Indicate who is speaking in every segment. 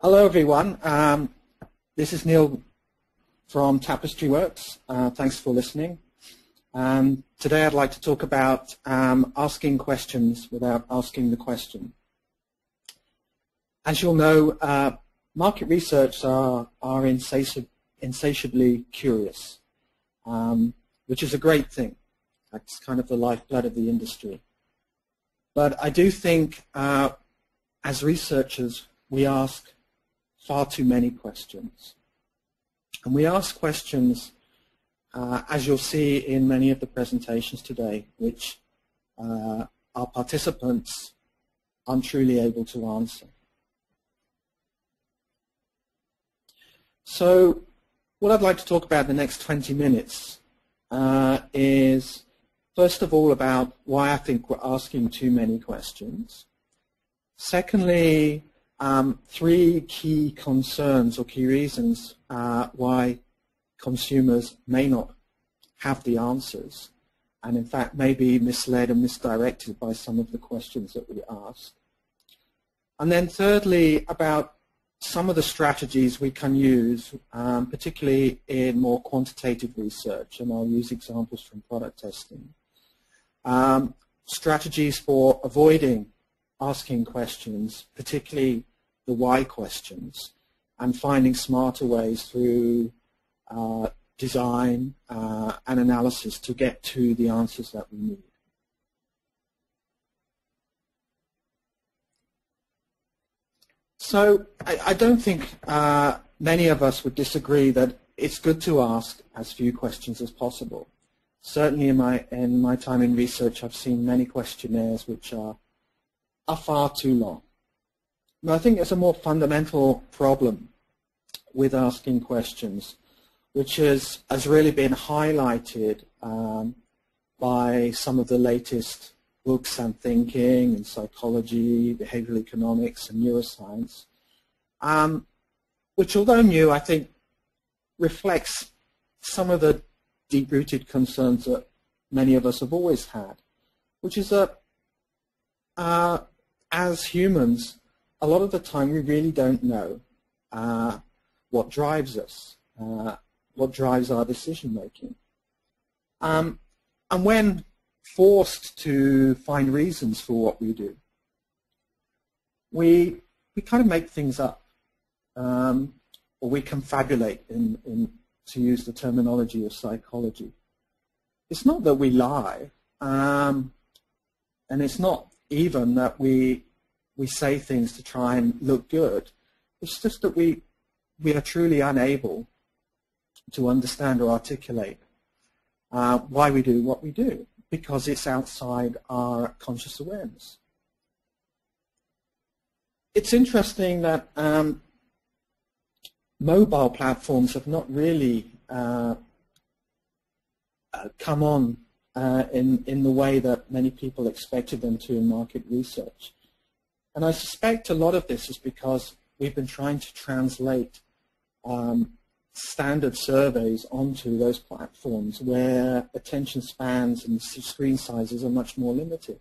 Speaker 1: Hello, everyone. This is Neil from Tapestry Works. Thanks for listening. Today I'd like to talk about asking questions without asking the question. As you'll know, market research are insatiably curious, which is a great thing. That's kind of the lifeblood of the industry. But I do think as researchers, we ask far too many questions. And we ask questions, as you'll see in many of the presentations today, which our participants aren't truly able to answer. So what I'd like to talk about in the next 20 minutes is, first of all, about why I think we're asking too many questions. Secondly, three key concerns or key reasons why consumers may not have the answers and in fact may be misled and misdirected by some of the questions that we ask. And then thirdly, about some of the strategies we can use, particularly in more quantitative research, and I'll use examples from product testing. Strategies for avoiding asking questions, particularly the why questions, and finding smarter ways through design and analysis to get to the answers that we need. So I don't think many of us would disagree that it's good to ask as few questions as possible. Certainly in my time in research, I've seen many questionnaires which are far too long. And I think there's a more fundamental problem with asking questions, which has really been highlighted by some of the latest books on thinking and psychology, behavioral economics, and neuroscience, which, although new, I think reflects some of the deep-rooted concerns that many of us have always had, which is that as humans, a lot of the time we really don't know what drives us, what drives our decision-making. And when forced to find reasons for what we do, we kind of make things up, or we confabulate, to use the terminology of psychology. It's not that we lie, and it's not even that we say things to try and look good. It's just that we are truly unable to understand or articulate why we do what we do, because it's outside our conscious awareness. It's interesting that mobile platforms have not really come on in the way that many people expected them to in market research. And I suspect a lot of this is because we've been trying to translate standard surveys onto those platforms where attention spans and screen sizes are much more limited.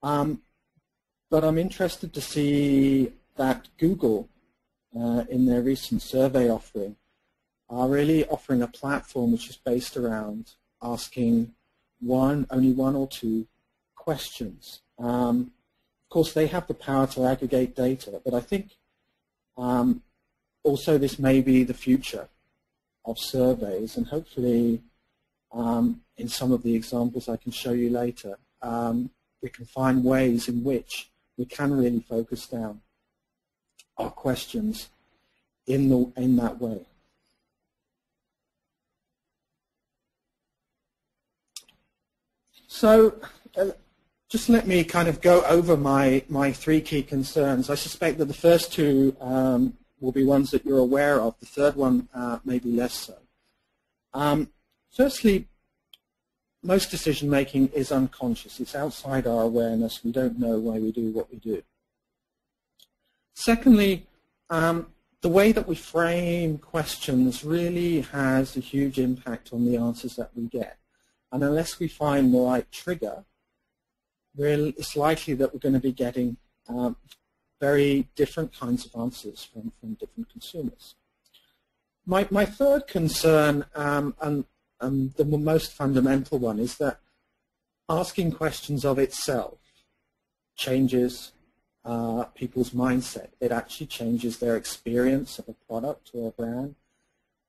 Speaker 1: But I'm interested to see that Google, in their recent survey offering, are really offering a platform which is based around asking only one or two questions. Of course, they have the power to aggregate data, but I think also this may be the future of surveys, and hopefully in some of the examples I can show you later, we can find ways in which we can really focus down our questions in that way. So just let me kind of go over my three key concerns. I suspect that the first two will be ones that you're aware of. The third one maybe less so. Firstly, most decision-making is unconscious. It's outside our awareness. We don't know why we do what we do. Secondly, the way that we frame questions really has a huge impact on the answers that we get. And unless we find the right trigger, it's likely that we're going to be getting very different kinds of answers from different consumers. My third concern, and the most fundamental one, is that asking questions of itself changes people's mindset. It actually changes their experience of a product or a brand,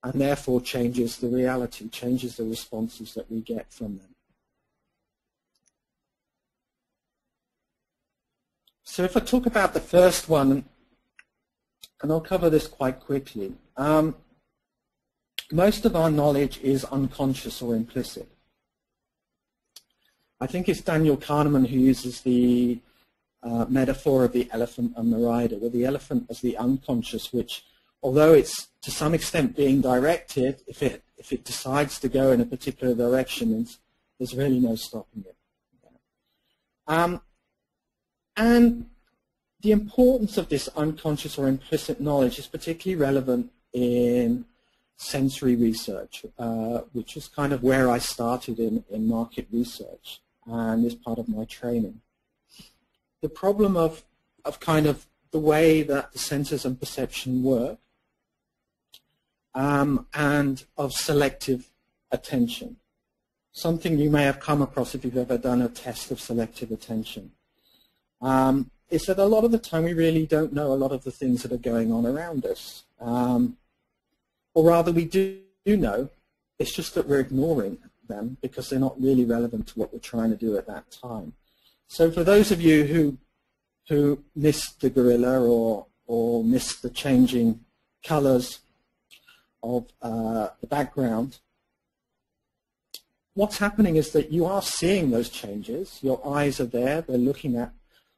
Speaker 1: and therefore changes the reality, changes the responses that we get from them. So if I talk about the first one, and I'll cover this quite quickly, most of our knowledge is unconscious or implicit. I think it's Daniel Kahneman who uses the metaphor of the elephant and the rider, with the elephant as the unconscious, which, although it's to some extent being directed, if it decides to go in a particular direction, there's really no stopping it. And the importance of this unconscious or implicit knowledge is particularly relevant in sensory research, which is kind of where I started in market research and is part of my training. The problem of kind of the way that the senses and perception work, and of selective attention. Something you may have come across if you've ever done a test of selective attention. Is that a lot of the time we really don't know a lot of the things that are going on around us. Or rather, we do know, it's just that we're ignoring them because they're not really relevant to what we're trying to do at that time. So for those of you who missed the gorilla or missed the changing colors of the background, what's happening is that you are seeing those changes. Your eyes are there, they're looking at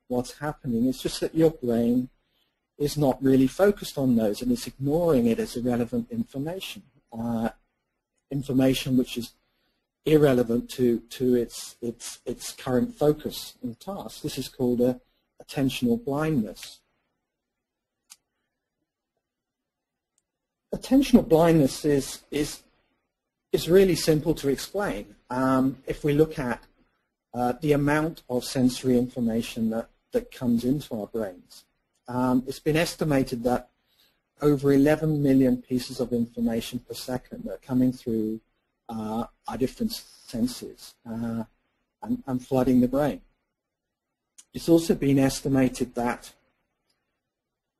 Speaker 1: what's happening. It's just that your brain is not really focused on those, and it's ignoring it as irrelevant information, information which is irrelevant to its current focus and task. This is called attentional blindness. Attentional blindness is really simple to explain. If we look at the amount of sensory information that comes into our brains. It's been estimated that over 11 million pieces of information per second are coming through our different senses and flooding the brain. It's also been estimated that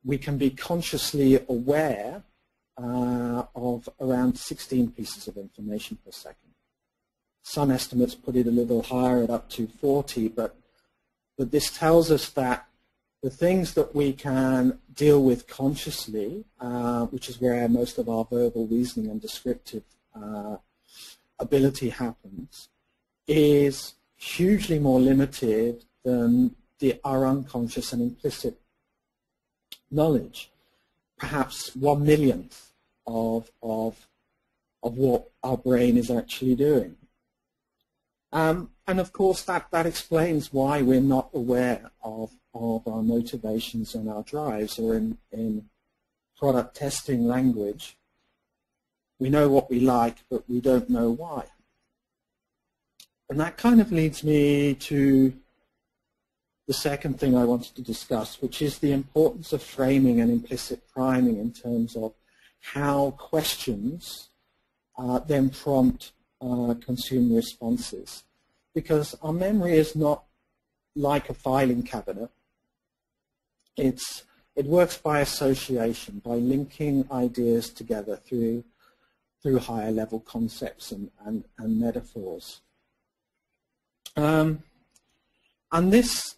Speaker 1: we can be consciously aware of around 16 pieces of information per second. Some estimates put it a little higher at up to 40, but this tells us that the things that we can deal with consciously, which is where most of our verbal reasoning and descriptive ability happens, is hugely more limited than our unconscious and implicit knowledge. Perhaps 1/1,000,000th of what our brain is actually doing. And of course that explains why we're not aware of our motivations and our drives, or in product testing language, we know what we like, but we don't know why. And that kind of leads me to the second thing I wanted to discuss, which is the importance of framing and implicit priming in terms of how questions then prompt consumer responses. Because our memory is not like a filing cabinet. It works by association, by linking ideas together through higher level concepts and metaphors. And this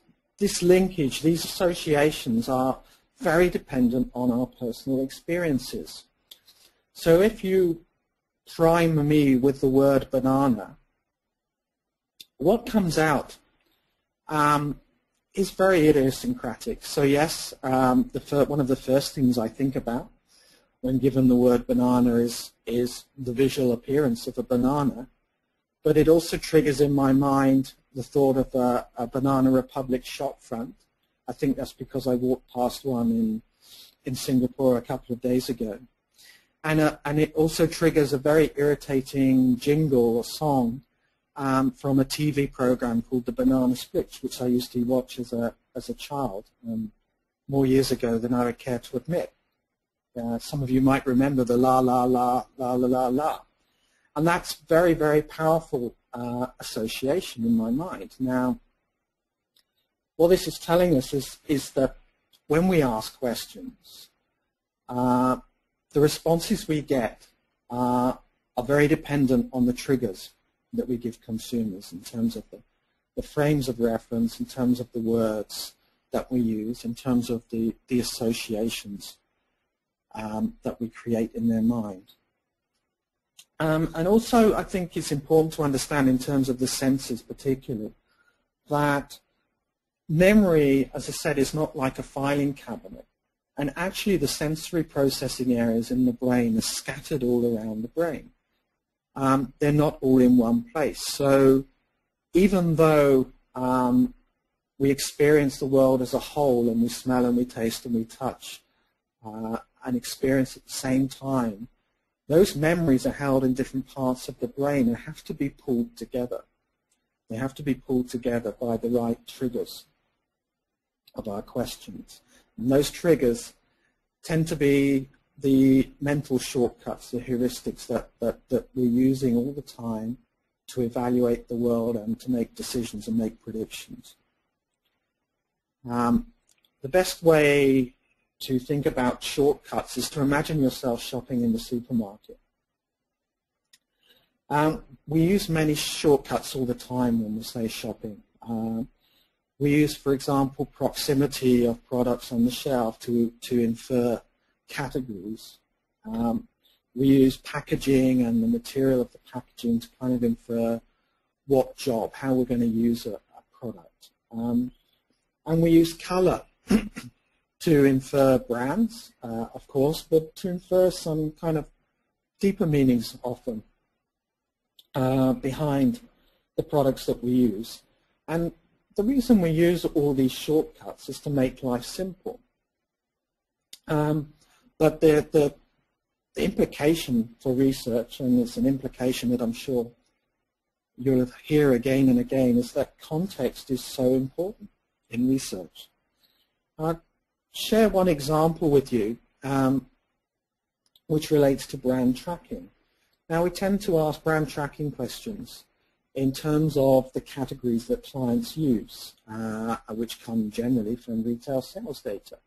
Speaker 1: linkage, these associations are very dependent on our personal experiences. So if you prime me with the word banana, what comes out is very idiosyncratic. So yes, one of the first things I think about when given the word banana is the visual appearance of a banana, but it also triggers in my mind the thought of a Banana Republic shop front. I think that's because I walked past one in Singapore a couple of days ago. And it also triggers a very irritating jingle or song from a TV program called The Banana Splits, which I used to watch as a child. more years ago than I would care to admit. Some of you might remember the la, la, la, la, la, la, la. And that's very, very powerful association in my mind. Now, what this is telling us is that when we ask questions, the responses we get are very dependent on the triggers that we give consumers in terms of the frames of reference, in terms of the words that we use, in terms of the associations that we create in their mind. And also, I think it's important to understand in terms of the senses particularly, that memory, as I said, is not like a filing cabinet. And actually the sensory processing areas in the brain are scattered all around the brain. They're not all in one place. So even though we experience the world as a whole, and we smell and we taste and we touch and experience at the same time, those memories are held in different parts of the brain and have to be pulled together. They have to be pulled together by the right triggers of our questions. And those triggers tend to be the mental shortcuts, the heuristics that we're using all the time to evaluate the world and to make decisions and make predictions. The best way to think about shortcuts is to imagine yourself shopping in the supermarket. We use many shortcuts all the time when we say shopping. We use, for example, proximity of products on the shelf to infer categories. We use packaging and the material of the packaging to kind of infer what job, how we're going to use a product. And we use color to infer brands, of course, but to infer some kind of deeper meanings often behind the products that we use. And the reason we use all these shortcuts is to make life simple. But the implication for research, and it's an implication that I'm sure you'll hear again and again, is that context is so important in research. I'll share one example with you which relates to brand tracking. Now, we tend to ask brand tracking questions in terms of the categories that clients use, which come generally from retail sales data.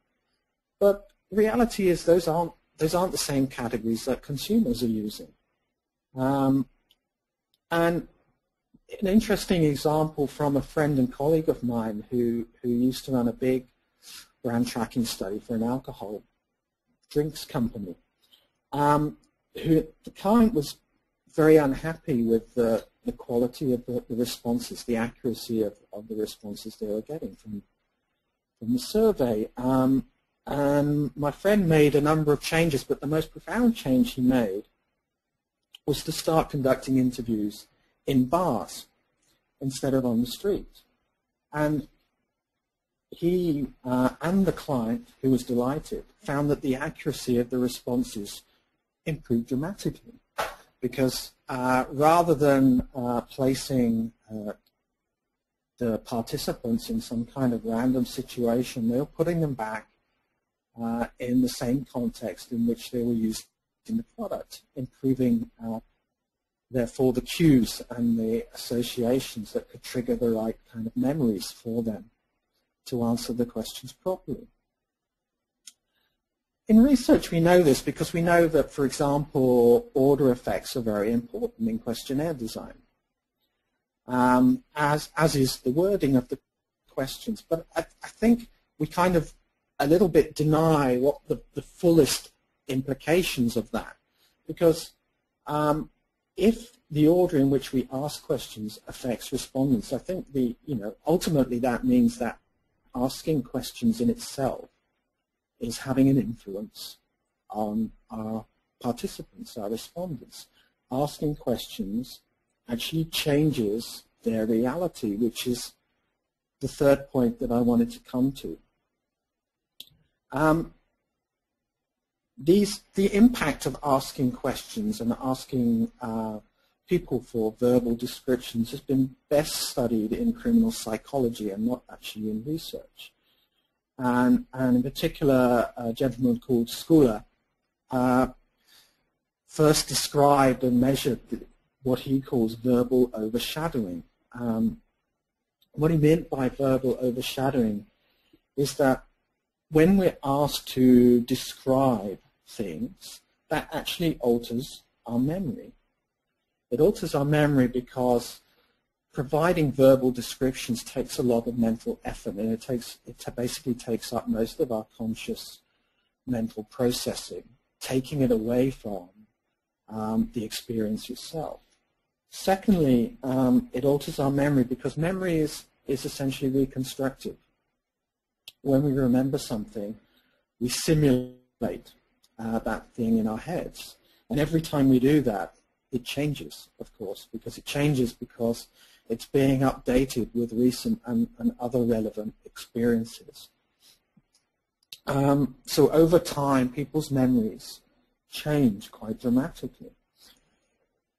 Speaker 1: But the reality is those aren't the same categories that consumers are using. And an interesting example from a friend and colleague of mine who used to run a big brand tracking study for an alcohol drinks company. The client was very unhappy with the quality of the responses, the accuracy of the responses they were getting from the survey. And my friend made a number of changes, but the most profound change he made was to start conducting interviews in bars instead of on the street. And he and the client, who was delighted, found that the accuracy of the responses improved dramatically, because rather than placing the participants in some kind of random situation, they were putting them back in the same context in which they were using the product, improving therefore the cues and the associations that could trigger the right kind of memories for them to answer the questions properly. In research, we know this because we know that, for example, order effects are very important in questionnaire design, as is the wording of the questions. But I think we kind of a little bit deny what the fullest implications of that, because if the order in which we ask questions affects respondents, I think ultimately that means that asking questions in itself is having an influence on our participants, our respondents. Asking questions actually changes their reality, which is the third point that I wanted to come to. The impact of asking questions and asking people for verbal descriptions has been best studied in criminal psychology and not actually in research. and in particular a gentleman called Schooler first described and measured what he calls verbal overshadowing. What he meant by verbal overshadowing is that when we're asked to describe things, that actually alters our memory. It alters our memory because providing verbal descriptions takes a lot of mental effort, and it basically takes up most of our conscious mental processing, taking it away from the experience itself. Secondly, it alters our memory because memory is essentially reconstructive. When we remember something, we simulate that thing in our heads. And every time we do that, it changes, of course, because it's being updated with recent and other relevant experiences. So over time, people's memories change quite dramatically.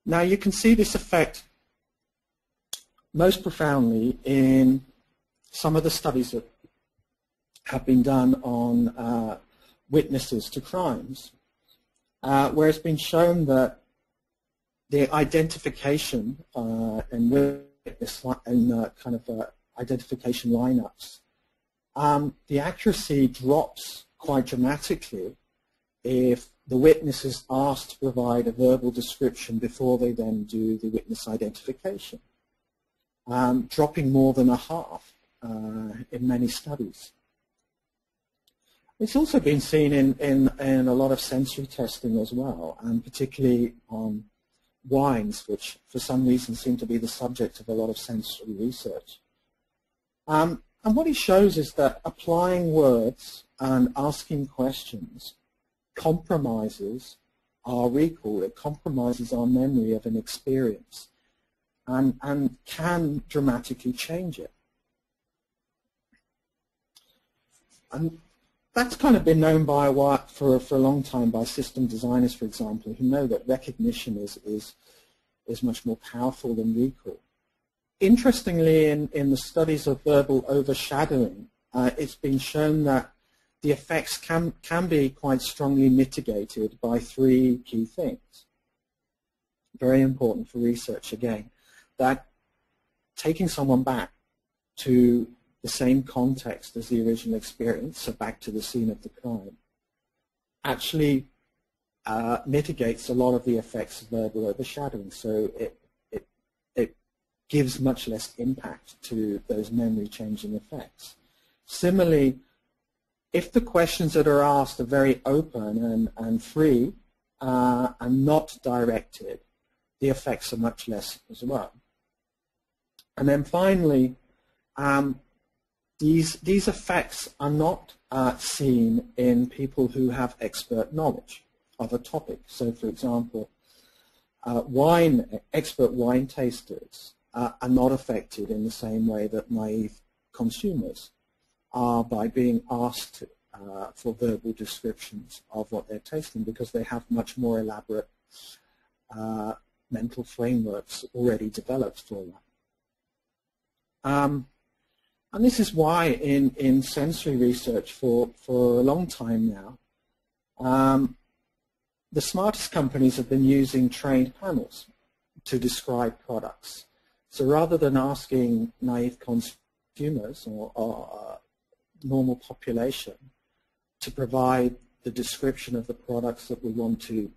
Speaker 1: Now you can see this effect most profoundly in some of the studies that have been done on witnesses to crimes, where it's been shown that the identification and witness and identification lineups, the accuracy drops quite dramatically if the witness is asked to provide a verbal description before they then do the witness identification, dropping more than a half in many studies. It's also been seen in a lot of sensory testing as well, and particularly on wines, which for some reason seem to be the subject of a lot of sensory research. And what it shows is that applying words and asking questions compromises our recall, it compromises our memory of an experience, and can dramatically change it. And that's kind of been known for a long time by system designers, for example, who know that recognition is much more powerful than recall. Interestingly, in the studies of verbal overshadowing, it's been shown that the effects can be quite strongly mitigated by three key things. Very important for research, again, that taking someone back to the same context as the original experience, so back to the scene of the crime, actually mitigates a lot of the effects of verbal overshadowing. So it gives much less impact to those memory-changing effects. Similarly, if the questions that are asked are very open and free and not directed, the effects are much less as well. And then finally, these effects are not seen in people who have expert knowledge of a topic. So, for example, expert wine tasters are not affected in the same way that naive consumers are by being asked for verbal descriptions of what they're tasting, because they have much more elaborate mental frameworks already developed for that. And this is why in sensory research for a long time now, the smartest companies have been using trained panels to describe products. So rather than asking naive consumers or normal population to provide the description of the products that we want to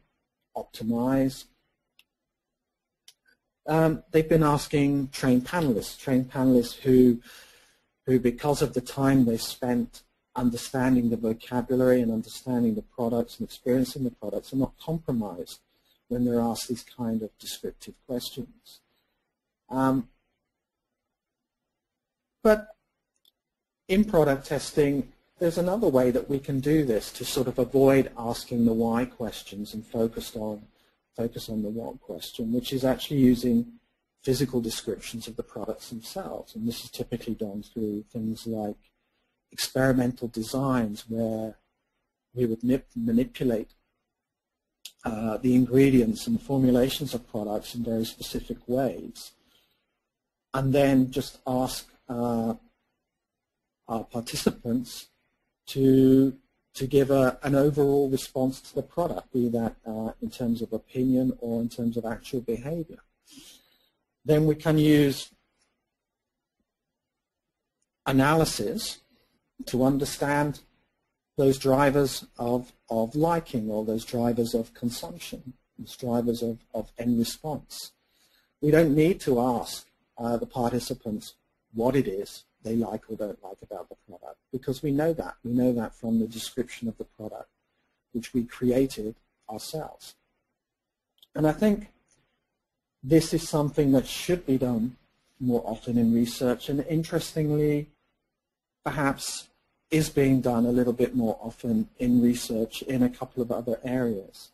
Speaker 1: optimize, they've been asking trained panelists who because of the time they spent understanding the vocabulary and understanding the products and experiencing the products, are not compromised when they're asked these kind of descriptive questions. But in product testing, there's another way that we can do this to sort of avoid asking the why questions and focus on the what question, which is actually using physical descriptions of the products themselves. And this is typically done through things like experimental designs, where we would manipulate the ingredients and formulations of products in very specific ways, and then just ask our participants to give an overall response to the product, be that in terms of opinion or in terms of actual behavior. Then we can use analysis to understand those drivers of liking, or those drivers of consumption, those drivers of end response. We don't need to ask the participants what it is they like or don't like about the product, because we know that. We know that from the description of the product, which we created ourselves. And I think this is something that should be done more often in research, and interestingly, perhaps is being done a little bit more often in research in a couple of other areas.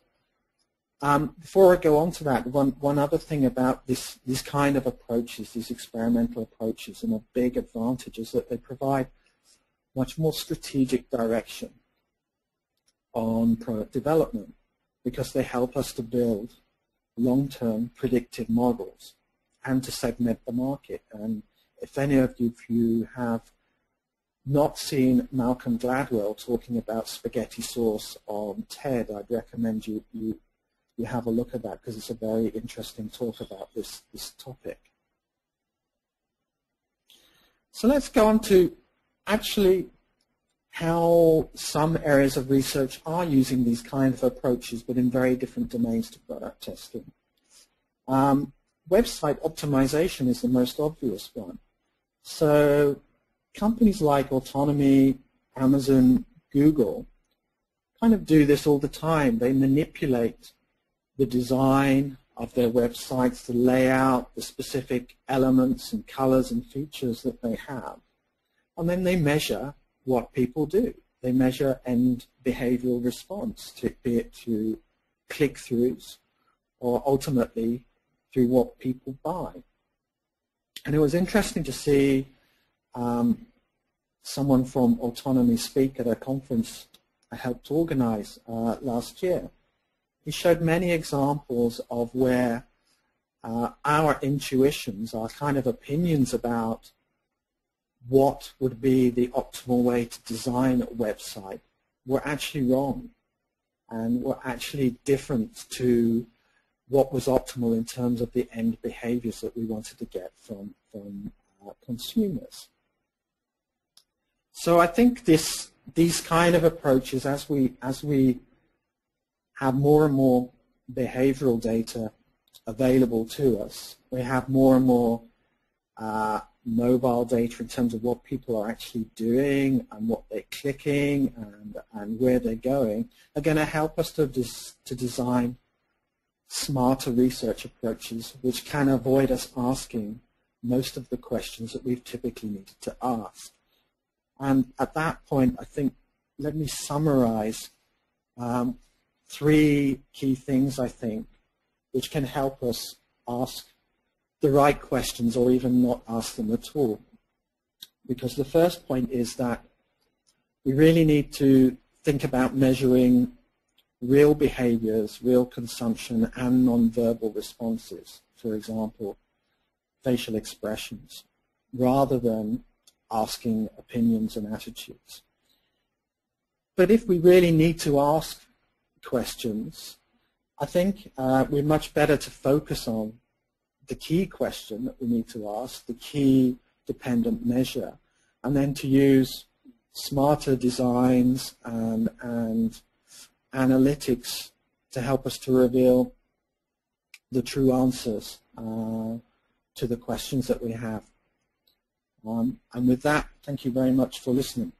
Speaker 1: Before I go on to that, one other thing about these kind of approaches, these experimental approaches, and a big advantage is that they provide much more strategic direction on product development, because they help us to build long-term predictive models and to segment the market. And if any of you have not seen Malcolm Gladwell talking about spaghetti sauce on TED, I'd recommend you have a look at that, because it's a very interesting talk about this topic. So let's go on to actually how some areas of research are using these kind of approaches, but in very different domains to product testing. Website optimization is the most obvious one. So companies like Autonomy, Amazon, Google kind of do this all the time. They manipulate the design of their websites, the layout, the specific elements and colors and features that they have. And then they measure what people do. They measure end behavioral response, be it to click-throughs or ultimately through what people buy. And it was interesting to see someone from Autonomy speak at a conference I helped organize last year. He showed many examples of where our intuitions, our kind of opinions about what would be the optimal way to design a website were actually wrong, and were actually different to what was optimal in terms of the end behaviors that we wanted to get from consumers. So I think these kind of approaches, as we have more and more behavioral data available to us, we have more and more mobile data in terms of what people are actually doing and what they're clicking and where they're going, are going to help us to design smarter research approaches which can avoid us asking most of the questions that we've typically needed to ask. And at that point, I think, let me summarize three key things, I think, which can help us ask the right questions or even not ask them at all. Because the first point is that we really need to think about measuring real behaviors, real consumption, and nonverbal responses, for example, facial expressions, rather than asking opinions and attitudes. But if we really need to ask questions, I think we're much better to focus on the key question that we need to ask, the key dependent measure, and then to use smarter designs and analytics to help us to reveal the true answers to the questions that we have. And with that, thank you very much for listening.